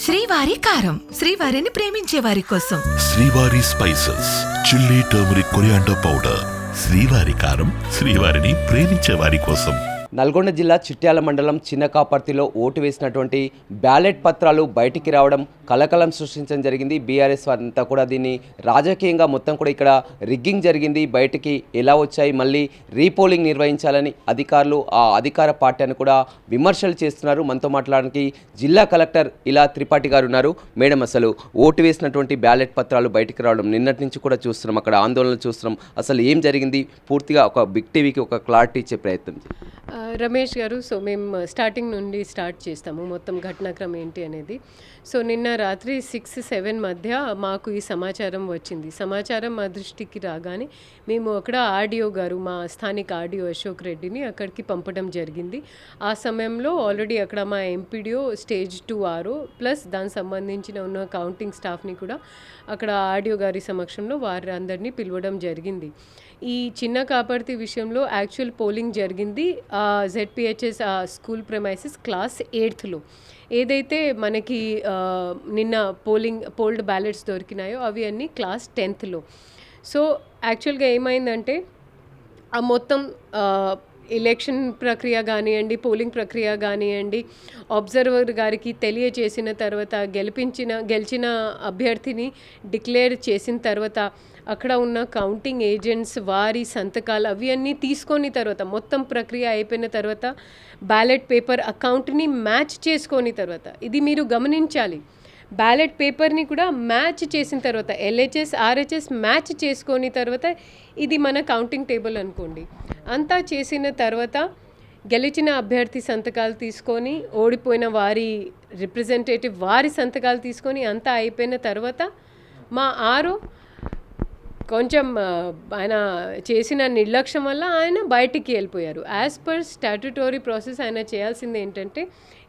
శ్రీవారి కారం, శ్రీవారిని ప్రేమించే వారి కోసం. శ్రీవారి spices, chilli, turmeric, coriander powder. శ్రీవారి కారం, శ్రీవారిని ప్రేమించే వారి కోసం. నల్గొండ జిల్లా చిట్యాల మండలం చిన్నకాపర్తిలో ఓటు వేసినటువంటి బ్యాలెట్ పత్రాలు బయటికి రావడం కలకలం సృష్టించడం జరిగింది. బీఆర్ఎస్ వారంతా కూడా దీన్ని రాజకీయంగా మొత్తం కూడా ఇక్కడ రిగ్గింగ్ జరిగింది, బయటికి ఎలా వచ్చాయి, మళ్ళీ రీపోలింగ్ నిర్వహించాలని అధికారులు ఆ అధికార పార్టీని కూడా విమర్శలు చేస్తున్నారు. మనతో మాట్లాడడానికి జిల్లా కలెక్టర్ ఇలా త్రిపాఠి గారు ఉన్నారు. మేడం, అసలు ఓటు వేసినటువంటి బ్యాలెట్ పత్రాలు బయటికి రావడం నిన్నటి నుంచి కూడా చూస్తున్నాం, అక్కడ ఆందోళనలు చూస్తున్నాం. అసలు ఏం జరిగింది పూర్తిగా ఒక బిగ్ టీవీకి ఒక క్లారిటీ ఇచ్చే ప్రయత్నం. రమేష్ గారు, సో మేము స్టార్టింగ్ నుండి స్టార్ట్ చేస్తాము మొత్తం ఘటనాక్రమం ఏంటి అనేది. సో నిన్న రాత్రి 6-7 మధ్య మాకు ఈ సమాచారం వచ్చింది. సమాచారం మా దృష్టికి రాగానే మేము అక్కడ ఆర్డీఓ గారు, మా స్థానిక ఆర్డీఓ అశోక్ రెడ్డిని అక్కడికి పంపడం జరిగింది. ఆ సమయంలో ఆల్రెడీ అక్కడ మా ఎంపీడీఓ స్టేజ్ 2 ఆర్ఓ ప్లస్ దానికి సంబంధించిన ఉన్న కౌంటింగ్ స్టాఫ్ని కూడా అక్కడ ఆర్డీఓ గారి సమక్షంలో వారందరినీ పిలవడం జరిగింది. ఈ చిన్న కాపర్తి విషయంలో యాక్చువల్ పోలింగ్ జరిగింది జెడ్పిహెచ్ఎస్ స్కూల్ ప్రెమైసెస్ క్లాస్ 8లో. ఏదైతే మనకి నిన్న పోల్డ్ బ్యాలెట్స్ దొరికినాయో అవి అన్నీ క్లాస్ 10థ్లో. సో యాక్చువల్గా ఏమైందంటే ఆ మొత్తం ఎలక్షన్ ప్రక్రియ కానివ్వండి, పోలింగ్ ప్రక్రియ కానివ్వండి, అబ్జర్వర్ గారికి తెలియజేసిన తర్వాత గెలిచిన అభ్యర్థిని డిక్లేర్ చేసిన తర్వాత అక్కడ ఉన్న కౌంటింగ్ ఏజెంట్స్ వారి సంతకాలు అవి అన్నీ తీసుకొని తర్వాత మొత్తం ప్రక్రియ అయిపోయిన తర్వాత బ్యాలెట్ పేపర్ అకౌంట్ని మ్యాచ్ చేసుకొని తర్వాత, ఇది మీరు గమనించాలి, బ్యాలెట్ పేపర్ని కూడా మ్యాచ్ చేసిన తర్వాత ఎల్హెచ్ఎస్ ఆర్హెచ్ఎస్ మ్యాచ్ చేసుకొని తర్వాత ఇది మన కౌంటింగ్ టేబుల్ అనుకోండి. అంతా చేసిన తర్వాత గెలిచిన అభ్యర్థి సంతకాలు తీసుకొని, ఓడిపోయిన వారి రిప్రజెంటేటివ్ వారి సంతకాలు తీసుకొని అంతా అయిపోయిన తర్వాత మా ఆరో కొంచెం ఆయన చేసిన నిర్లక్ష్యం వల్ల ఆయన బయటికి వెళ్ళిపోయారు. యాజ్ పర్ స్టాట్యుటరీ ప్రాసెస్ ఆయన చేయాల్సింది ఏంటంటే,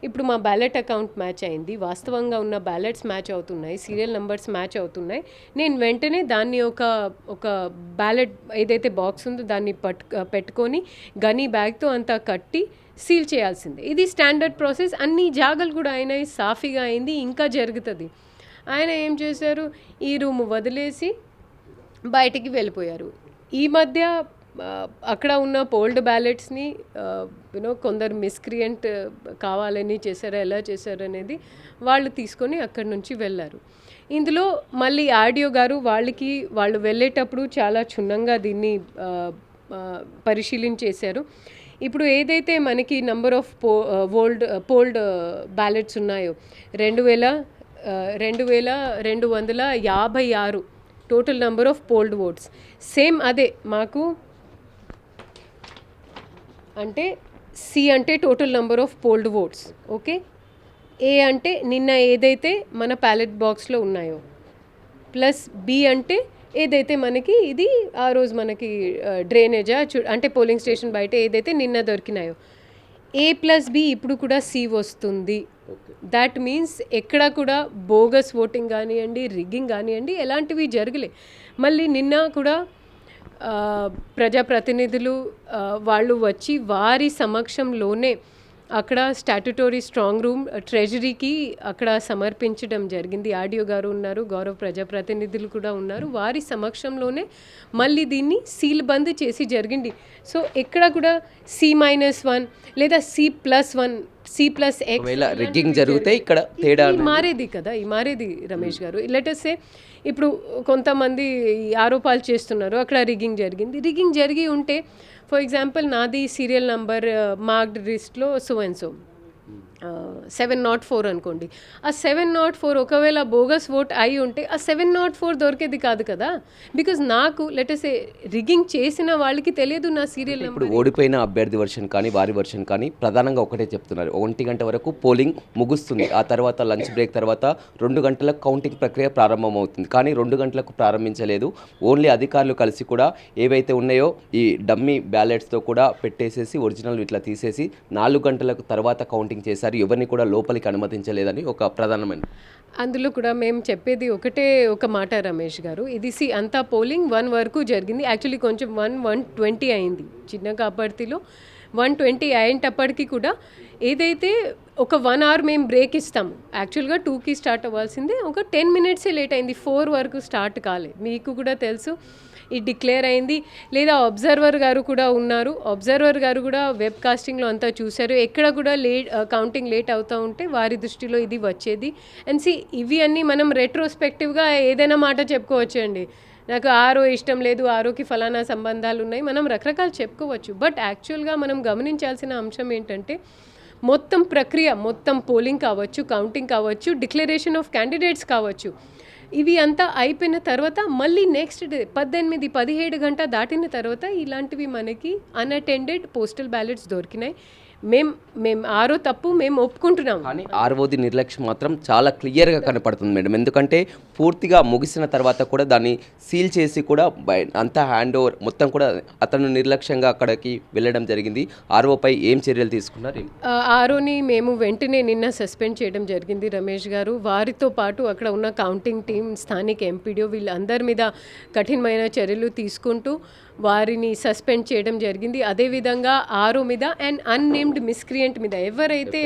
ఇప్పుడు మా బ్యాలెట్ అకౌంట్ మ్యాచ్ అయింది, వాస్తవంగా ఉన్న బ్యాలెట్స్ మ్యాచ్ అవుతున్నాయి, సీరియల్ నెంబర్స్ మ్యాచ్ అవుతున్నాయి, నేను వెంటనే దాన్ని ఒక బ్యాలెట్ ఏదైతే బాక్స్ ఉందో దాన్ని పెట్టుకొని గనీ బ్యాగ్తో అంతా కట్టి సీల్ చేయాల్సిందే. ఇది స్టాండర్డ్ ప్రాసెస్. అన్ని జాగాలు కూడా అయినాయి, సాఫీగా అయింది, ఇంకా జరుగుతుంది. ఆయన ఏం చేశారు, ఈ రూమ్ వదిలేసి బయటికి వెళ్ళిపోయారు. ఈ మధ్య అక్కడ ఉన్న పోల్డ్ బ్యాలెట్స్ని కొందరు మిస్క్రియంట్ కావాలని చేశారా, ఎలా చేశారు అనేది వాళ్ళు తీసుకొని అక్కడి నుంచి వెళ్ళారు. ఇందులో మళ్ళీ ఆర్డీఓ గారు వాళ్ళు వెళ్ళేటప్పుడు చాలా క్షుణ్ణంగా దీన్ని పరిశీలించేశారు. ఇప్పుడు ఏదైతే మనకి నంబర్ ఆఫ్ పోల్డ్ బ్యాలెట్స్ ఉన్నాయో 2256 total number of polled votes, same అదే మాకు అంటే సి అంటే total number of polled votes, okay. A అంటే నిన్న ఏదైతే మన బ్యాలెట్ బాక్స్లో ఉన్నాయో, ప్లస్ బి అంటే ఏదైతే మనకి ఇది ఆ రోజు మనకి డ్రైనేజా అంటే పోలింగ్ స్టేషన్ బయట ఏదైతే నిన్న దొరికినాయో, ఏ ప్లస్ బి ఇప్పుడు కూడా సి వస్తుంది. దాట్ మీన్స్ ఎక్కడ కూడా బోగస్ ఓటింగ్ కానివ్వండి, రిగ్గింగ్ కానివ్వండి ఎలాంటివి జరగలే. మళ్ళీ నిన్న కూడా ప్రజాప్రతినిధులు వాళ్ళు వచ్చి వారి సమక్షంలోనే అక్కడ స్టాట్యుటరీ స్ట్రాంగ్ రూమ్ ట్రెజరీకి అక్కడ సమర్పించడం జరిగింది. ఆర్డీఓ గారు ఉన్నారు, గౌరవ ప్రజాప్రతినిధులు కూడా ఉన్నారు, వారి సమక్షంలోనే మళ్ళీ దీన్ని సీల్ బంద్ చేసి జరిగింది. సో ఎక్కడ కూడా C-1 లేదా C+1 C+X రిగ్గింగ్ జరిగితే ఇక్కడ తేడా మారేది రమేష్ గారు. లెటర్సే ఇప్పుడు కొంతమంది ఆరోపాలు చేస్తున్నారు అక్కడ రిగ్గింగ్ జరిగి ఉంటే, ఫర్ ఎగ్జాంపుల్ నాది సీరియల్ నంబర్ మార్క్డ్ లిస్ట్లో సో అండ్ సో 704 అనుకోండి. ఆ 704 ఒకవేళ బోగస్ ఓట్ అయి ఉంటే ఆ 704 దొరికేది కాదు కదా, బికాజ్ నాకు లెటర్సే రిగ్గింగ్ చేసిన వాళ్ళకి తెలియదు నా సీరియల్ నెంబర్. ఇప్పుడు ఓడిపోయిన అభ్యర్థి వర్షన్ కానీ వారి వర్షన్ కానీ ప్రధానంగా ఒకటే చెప్తున్నారు, 1 గంట వరకు పోలింగ్ ముగుస్తుంది, ఆ తర్వాత లంచ్ బ్రేక్ తర్వాత 2 గంటలకు కౌంటింగ్ ప్రక్రియ ప్రారంభమవుతుంది. కానీ 2 గంటలకు ప్రారంభించలేదు. ఓన్లీ అధికారులు కలిసి కూడా ఏవైతే ఉన్నాయో ఈ డమ్మీ బ్యాలెట్స్తో కూడా పెట్టేసేసి ఒరిజినల్ ఇట్లా తీసేసి 4 గంటలకు తర్వాత కౌంటింగ్ చేశారు. ఎవరిని కూడా లోపలికి అనుమతించలేదని ఒక ప్రధానమైన అందులో కూడా మేము చెప్పేది ఒక మాట రమేష్ గారు, ఇది అంతా పోలింగ్ 1 వరకు జరిగింది. యాక్చువల్లీ కొంచెం 120 అయింది చిన్న కాపర్తిలో. 120 అయ్యేటప్పటికీ కూడా ఏదైతే ఒక 1 అవర్ మేము బ్రేక్ ఇస్తాము. యాక్చువల్గా 2కి స్టార్ట్ అవ్వాల్సిందే, ఒక 10 మినిట్సే లేట్ అయింది, 4 వరకు స్టార్ట్ కాలే. మీకు కూడా తెలుసు ఇది డిక్లేర్ అయింది. లేదా అబ్జర్వర్ గారు కూడా ఉన్నారు, అబ్జర్వర్ గారు కూడా వెబ్ కాస్టింగ్లో అంతా చూశారు. ఎక్కడ కూడా కౌంటింగ్ లేట్ అవుతూ ఉంటే వారి దృష్టిలో ఇది వచ్చేది. అండ్ ఇవి అన్నీ మనం రెట్రోస్పెక్టివ్గా ఏదైనా మాట చెప్పుకోవచ్చు అండి. నాకు ఆరో ఇష్టం లేదు, ఆరోకి ఫలానా సంబంధాలు ఉన్నాయి, మనం రకరకాలు చెప్పుకోవచ్చు. బట్ యాక్చువల్గా మనం గమనించాల్సిన అంశం ఏంటంటే మొత్తం ప్రక్రియ, మొత్తం పోలింగ్ కావచ్చు, కౌంటింగ్ కావచ్చు, డిక్లరేషన్ ఆఫ్ క్యాండిడేట్స్ కావచ్చు, ఇవి అంతా అయిపోయిన తర్వాత మళ్ళీ నెక్స్ట్ డే 18-17 గంట దాటిన తర్వాత ఇలాంటివి మనకి అన్అటెండెడ్ పోస్టల్ బ్యాలెట్స్ దొరికినాయి. మేము ఆరో తప్పు మేము ఒప్పుకుంటున్నాం, కానీ ఆర్ఓది నిర్లక్ష్యం మాత్రం చాలా క్లియర్గా కనపడుతుంది మేడం. ఎందుకంటే పూర్తిగా ముగిసిన తర్వాత కూడా దాన్ని సీల్ చేసి కూడా అంతా హ్యాండ్ ఓవర్ మొత్తం కూడా అతను నిర్లక్ష్యంగా అక్కడికి వెళ్ళడం జరిగింది. ఆర్ఓపై ఏం చర్యలు తీసుకున్నారు? ఆరోని మేము వెంటనే నిన్న సస్పెండ్ చేయడం జరిగింది రమేష్ గారు. వారితో పాటు అక్కడ ఉన్న కౌంటింగ్ టీం, స్థానిక ఎంపీడీఓ వీళ్ళందరి మీద కఠినమైన చర్యలు తీసుకుంటూ వారిని సస్పెండ్ చేయడం జరిగింది. అదేవిధంగా ఆరో మీద అండ్ అన్నేమ్డ్ మిస్క్రియంట్ మీద ఎవరైతే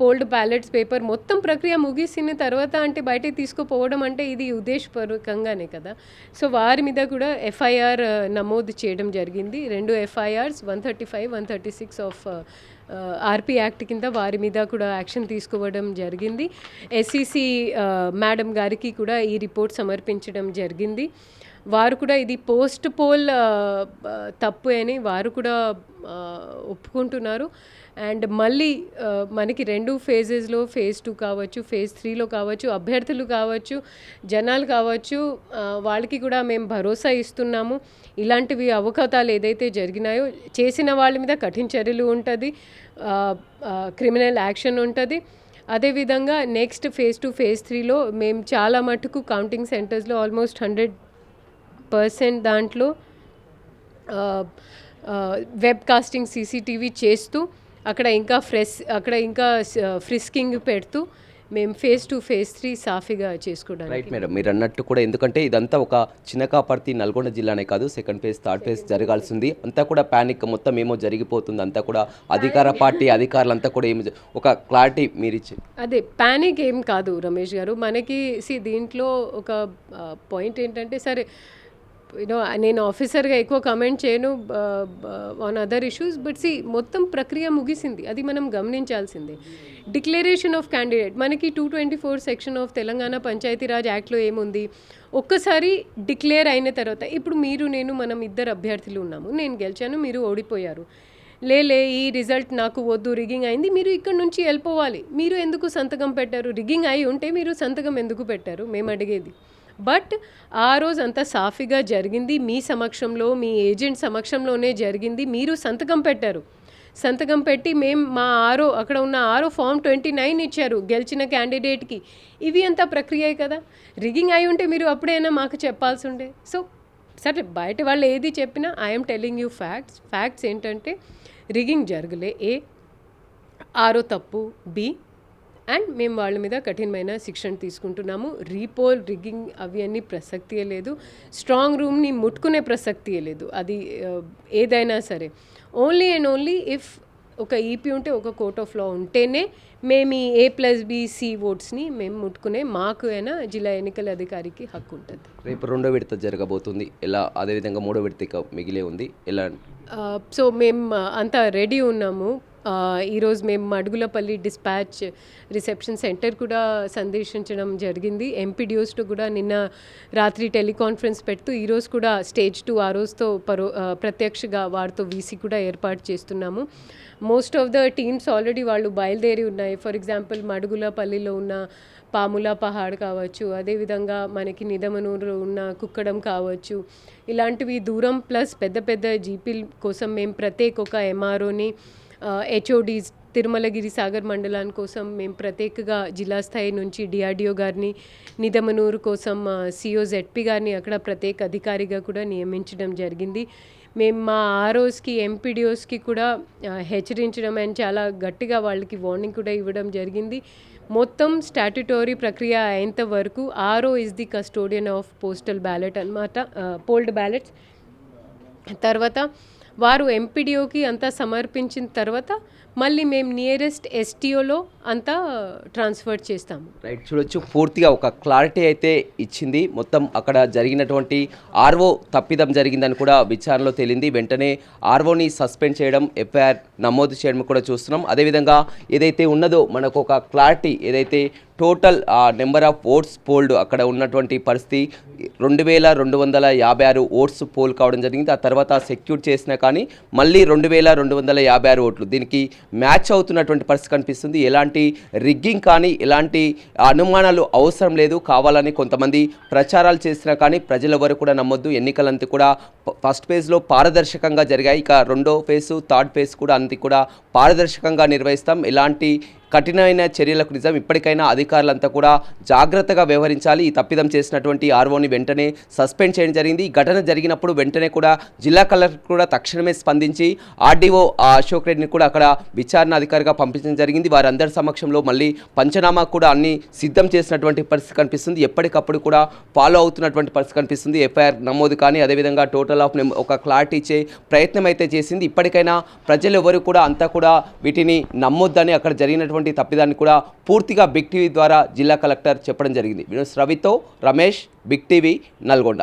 పోల్డ్ బ్యాలెట్స్ పేపర్ మొత్తం ప్రక్రియ ముగిసిన తర్వాత అంటే బయటకు తీసుకుపోవడం అంటే ఇది ఉద్దేశపూర్వకంగానే కదా. సో వారి మీద కూడా ఎఫ్ఐఆర్ నమోదు చేయడం జరిగింది. 2 ఎఫ్ఐఆర్స్ 135, 136 ఆఫ్ ఆర్పీ యాక్ట్ కింద వారి మీద కూడా యాక్షన్ తీసుకోవడం జరిగింది. ఎస్ఈసి మేడం గారికి కూడా ఈ రిపోర్ట్ సమర్పించడం జరిగింది. వారు కూడా ఇది పోస్ట్ పోల్ తప్పు అని వారు కూడా ఒప్పుకుంటున్నారు. అండ్ మళ్ళీ మనకి 2 ఫేజెస్లో, ఫేజ్ 2 కావచ్చు, ఫేజ్ 3లో కావచ్చు, అభ్యర్థులు కావచ్చు, జనాలు కావచ్చు, వాళ్ళకి కూడా మేము భరోసా ఇస్తున్నాము. ఇలాంటివి అవకతాలు ఏదైతే జరిగినాయో చేసిన వాళ్ళ మీద కఠిన చర్యలు ఉంటుంది, క్రిమినల్ యాక్షన్ ఉంటుంది. అదేవిధంగా నెక్స్ట్ ఫేజ్ 2, ఫేజ్ 3లో మేము చాలా మటుకు కౌంటింగ్ సెంటర్స్లో ఆల్మోస్ట్ 100% దాంట్లో వెబ్ కాస్టింగ్ సీసీటీవీ చేస్తూ అక్కడ ఇంకా ఫ్రిస్కింగ్ పెడుతూ మేము ఫేజ్ 2, ఫేజ్ 3 సాఫీగా చేసుకోవడానికి. రైట్ మేడం, మీరు అన్నట్టు కూడా ఎందుకంటే ఇదంతా ఒక చిన్నకాపర్తి నల్గొండ జిల్లానే కాదు, సెకండ్ ఫేజ్, థర్డ్ ఫేజ్ జరగాల్సింది. అంతా కూడా ప్యానిక్, మొత్తం ఏమో జరిగిపోతుంది, అంతా కూడా అధికార పార్టీ అధికారులంతా కూడా ఏమో ఒక క్లారిటీ మీరు ఇచ్చి. అదే ప్యానిక్ ఏం కాదు రమేష్ గారు. మనకి దీంట్లో ఒక పాయింట్ ఏంటంటే, సరే నేను ఆఫీసర్గా ఎక్కువ కమెంట్ చేయను ఆన్ అదర్ ఇష్యూస్, బట్ మొత్తం ప్రక్రియ ముగిసింది, అది మనం గమనించాల్సిందే. డిక్లరేషన్ ఆఫ్ క్యాండిడేట్ మనకి 224 సెక్షన్ ఆఫ్ తెలంగాణ పంచాయతీరాజ్ యాక్ట్లో ఏముంది, ఒక్కసారి డిక్లేర్ అయిన తర్వాత, ఇప్పుడు నేను మనం 2 అభ్యర్థులు ఉన్నాము, నేను గెలిచాను, మీరు ఓడిపోయారు, ఈ రిజల్ట్ నాకు వద్దు, రిగ్గింగ్ అయింది, మీరు ఇక్కడ నుంచి వెళ్ళిపోవాలి. మీరు ఎందుకు సంతకం పెట్టారు? రిగ్గింగ్ అయి ఉంటే మీరు సంతకం ఎందుకు పెట్టారు మేము అడిగేది. బట్ ఆ రోజు అంతా సాఫీగా జరిగింది, మీ సమక్షంలో, మీ ఏజెంట్ సమక్షంలోనే జరిగింది. మీరు సంతకం పెట్టారు, సంతకం పెట్టి మా అక్కడ ఉన్న ఫామ్ 29 ఇచ్చారు గెలిచిన క్యాండిడేట్కి. ఇవి అంతా ప్రక్రియ కదా. రిగ్గింగ్ అయి ఉంటే మీరు అప్పుడైనా మాకు చెప్పాల్సి ఉండే. సో సరే, బయట వాళ్ళు ఏది చెప్పినా ఐఎమ్ టెల్లింగ్ యూ ఫ్యాక్ట్స్ ఏంటంటే రిగ్గింగ్ జరగలే, తప్పు, బి, అండ్ మేము వాళ్ళ మీద కఠినమైన శిక్షణ తీసుకుంటున్నాము. రీపోల్, రిగ్గింగ్ అవి అన్నీ ప్రసక్తియే లేదు, స్ట్రాంగ్ రూమ్ని ముట్టుకునే ప్రసక్తియే లేదు. అది ఏదైనా సరే ఓన్లీ అండ్ ఓన్లీ ఇఫ్ ఒక ఈపీ ఉంటే, ఒక కోర్ట్ ఆఫ్ లా ఉంటేనే మేము ఈ A+B+C ఓట్స్ని మేము ముట్టుకునే మాకు అయినా జిల్లా ఎన్నికల అధికారికి హక్కు ఉంటుంది. రేపు 2వ విడత జరగబోతుంది, ఎలా? అదేవిధంగా 3వ విడత మిగిలే ఉంది, ఎలా? సో మేము అంతా రెడీ ఉన్నాము. ఈరోజు మేము మడుగులపల్లి డిస్పాచ్ రిసెప్షన్ సెంటర్ కూడా సందర్శించడం జరిగింది. ఎంపీడీఓస్తో కూడా నిన్న రాత్రి టెలికాన్ఫరెన్స్ పెడుతూ ఈరోజు కూడా స్టేజ్ 2 ఆ రోజుతో ప్రత్యక్షగా వారితో వీసీ కూడా ఏర్పాటు చేస్తున్నాము. Most of the teams already వాళ్ళు బయలుదేరి ఉన్నాయి. ఫర్ ఎగ్జాంపుల్ మడుగులపల్లిలో ఉన్న పాముల పహాడ్ కావచ్చు, అదేవిధంగా మనకి నిదమనూరులో ఉన్న కుక్కడం కావచ్చు, ఇలాంటివి దూరం ప్లస్ పెద్ద పెద్ద జీపీల కోసం మేము ప్రత్యేక ఒక ఎంఆర్ఓని, హెచ్ఓడీస్ తిరుమలగిరి సాగర్ మండలాని కోసం మేము ప్రత్యేకగా జిల్లా స్థాయి నుంచి డిఆర్డిఓ గారిని, నిదమనూరు కోసం సిఓజెడ్పీ గారిని అక్కడ ప్రత్యేక అధికారిగా కూడా నియమించడం జరిగింది. మేము మా ఆర్ఓస్కి, ఎంపీడీఓస్కి కూడా హెచ్చరించడం అండ్ చాలా గట్టిగా వాళ్ళకి వార్నింగ్ కూడా ఇవ్వడం జరిగింది. మొత్తం స్టాట్యుటరీ ప్రక్రియ అయ్యేంత వరకు RO is the custodian of postal ballot అన్నమాట, పోల్డ్ బ్యాలెట్స్. తర్వాత వారు ఎంపీడీఓకి అంతా సమర్పించిన తర్వాత మళ్ళీ మేము నియరెస్ట్ ఎస్టీఓలో అంతా ట్రాన్స్ఫర్ చేస్తాము. రైట్, చూడొచ్చు పూర్తిగా ఒక క్లారిటీ అయితే ఇచ్చింది. మొత్తం అక్కడ జరిగినటువంటి ఆర్ఓ తప్పిదం జరిగిందని కూడా విచారణలో తేలింది. వెంటనే ఆర్ఓని సస్పెండ్ చేయడం, ఎఫ్ఐఆర్ నమోదు చేయడం కూడా చూస్తున్నాం. అదేవిధంగా ఏదైతే ఉన్నదో మనకు ఒక క్లారిటీ, ఏదైతే total number of votes fold అక్కడ ఉన్నటువంటి పరిస్థితి 2256 ఓట్స్ పోల్ కావడం జరిగింది. ఆ తర్వాత సెక్యూర్ చేసినా కానీ మళ్ళీ 2256 ఓట్లు దీనికి మ్యాచ్ అవుతున్నటువంటి పరిస్థితి కనిపిస్తుంది. ఎలాంటి రిగ్గింగ్ కానీ ఎలాంటి అనుమానాలు అవసరం లేదు. కావాలని కొంతమంది ప్రచారాలు చేసినా కానీ ప్రజల వరకు కూడా నమ్మొద్దు. ఎన్నికలంతా కూడా ఫస్ట్ ఫేజ్లో పారదర్శకంగా జరిగాయి. ఇక రెండో ఫేజ్, థర్డ్ ఫేజ్ కూడా అంతా కూడా పారదర్శకంగా నిర్వహిస్తాం. ఎలాంటి కఠినమైన చర్యలకు నిజం ఇప్పటికైనా అధికారులంతా కూడా జాగ్రత్తగా వ్యవహరించాలి. ఈ తప్పిదం చేసినటువంటి ఆర్ఓని వెంటనే సస్పెండ్ చేయడం జరిగింది. ఈ ఘటన జరిగినప్పుడు వెంటనే కూడా జిల్లా కలెక్టర్ కూడా తక్షణమే స్పందించి ఆర్డీఓ అశోక్ రెడ్డిని కూడా అక్కడ విచారణ అధికారిగా పంపించడం జరిగింది. వారందరి సమక్షంలో మళ్ళీ పంచనామా కూడా అన్ని సిద్ధం చేసినటువంటి పరిస్థితి కనిపిస్తుంది. ఎప్పటికప్పుడు కూడా ఫాలో అవుతున్నటువంటి పరిస్థితి కనిపిస్తుంది. ఎఫ్ఐఆర్ నమోదు కానీ అదేవిధంగా టోటల్ ఆఫ్ ఒక క్లారిటీ ఇచ్చే ప్రయత్నం అయితే చేసింది. ఇప్పటికైనా ప్రజలు ఎవరు కూడా అంతా కూడా వీటిని నమ్మొద్దని, అక్కడ జరిగినటువంటి తప్పిదాన్ని కూడా పూర్తిగా బిగ్ టీవీ ద్వారా జిల్లా కలెక్టర్ చెప్పడం జరిగింది. రవితో రమేష్, బిగ్ టీవీ, నల్గొండ.